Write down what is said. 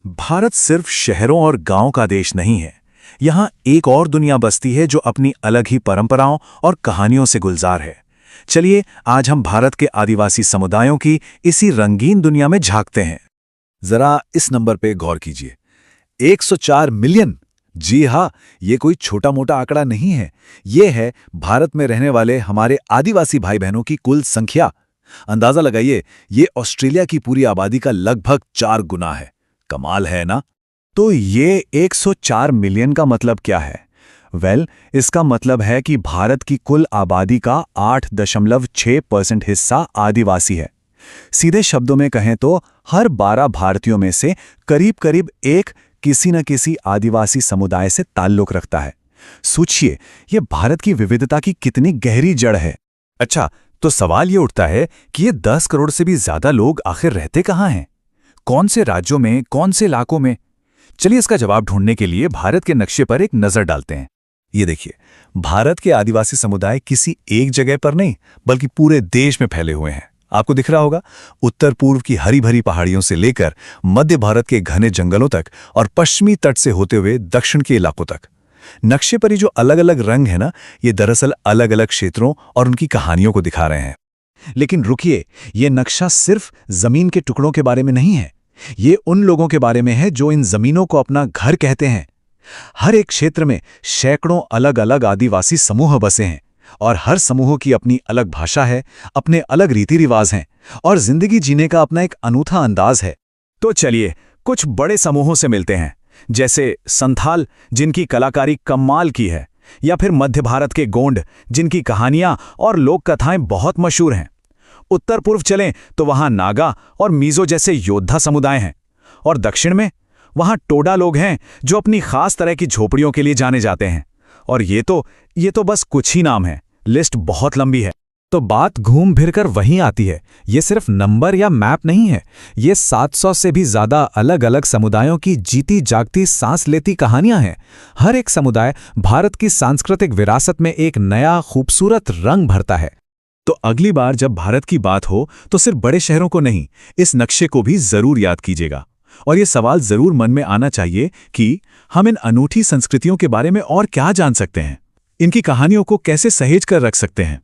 भारत सिर्फ शहरों और गांवों का देश नहीं है। यहाँ एक और दुनिया बसती है जो अपनी अलग ही परंपराओं और कहानियों से गुलजार है। चलिए आज हम भारत के आदिवासी समुदायों की इसी रंगीन दुनिया में झांकते हैं। जरा इस नंबर पे गौर कीजिए, 104 मिलियन। जी हाँ, ये कोई छोटा मोटा आंकड़ा नहीं है। ये है भारत में रहने वाले हमारे आदिवासी भाई बहनों की कुल संख्या। अंदाजा लगाइए, ये ऑस्ट्रेलिया की पूरी आबादी का लगभग 4 गुना है। कमाल है ना? तो ये 104 मिलियन का मतलब क्या है? इसका मतलब है कि भारत की कुल आबादी का 8.6% हिस्सा आदिवासी है। सीधे शब्दों में कहें तो हर 12 भारतीयों में से करीब करीब एक किसी न किसी आदिवासी समुदाय से ताल्लुक रखता है। सोचिए, ये भारत की विविधता की कितनी गहरी जड़ है। अच्छा, तो सवाल ये उठता है कि ये 10 करोड़ से भी ज्यादा लोग आखिर रहते कहाँ हैं? कौन से राज्यों में, कौन से इलाकों में? चलिए इसका जवाब ढूंढने के लिए भारत के नक्शे पर एक नजर डालते हैं। ये देखिए, भारत के आदिवासी समुदाय किसी एक जगह पर नहीं बल्कि पूरे देश में फैले हुए हैं। आपको दिख रहा होगा, उत्तर पूर्व की हरी भरी पहाड़ियों से लेकर मध्य भारत के घने जंगलों तक और पश्चिमी तट से होते हुए दक्षिण के इलाकों तक। नक्शे पर ये जो अलग अलग रंग है ना, ये दरअसल अलग अलग क्षेत्रों और उनकी कहानियों को दिखा रहे हैं। लेकिन रुकिए, ये नक्शा सिर्फ जमीन के टुकड़ों के बारे में नहीं है। ये उन लोगों के बारे में है जो इन जमीनों को अपना घर कहते हैं। हर एक क्षेत्र में सैकड़ों अलग अलग आदिवासी समूह बसे हैं और हर समूह की अपनी अलग भाषा है, अपने अलग रीति रिवाज हैं और जिंदगी जीने का अपना एक अनूठा अंदाज है। तो चलिए कुछ बड़े समूहों से मिलते हैं, जैसे संथाल, जिनकी कलाकारी कमाल की है, या फिर मध्य भारत के गोंड, जिनकी कहानियां और लोक कथाएं बहुत मशहूर हैं। उत्तर पूर्व चलें तो वहां नागा और मीजो जैसे योद्धा समुदाय हैं, और दक्षिण में वहां टोडा लोग हैं जो अपनी खास तरह की झोपड़ियों के लिए जाने जाते हैं। और ये तो बस कुछ ही नाम हैं, लिस्ट बहुत लंबी है। तो बात घूम फिर कर वहीं आती है, ये सिर्फ नंबर या मैप नहीं है, ये 700 से भी ज्यादा अलग अलग समुदायों की जीती जागती सांस लेती कहानियां हैं। हर एक समुदाय भारत की सांस्कृतिक विरासत में एक नया खूबसूरत रंग भरता है। तो अगली बार जब भारत की बात हो तो सिर्फ बड़े शहरों को नहीं, इस नक्शे को भी जरूर याद कीजिएगा। और ये सवाल जरूर मन में आना चाहिए कि हम इन अनूठी संस्कृतियों के बारे में और क्या जान सकते हैं, इनकी कहानियों को कैसे सहेज कर रख सकते हैं।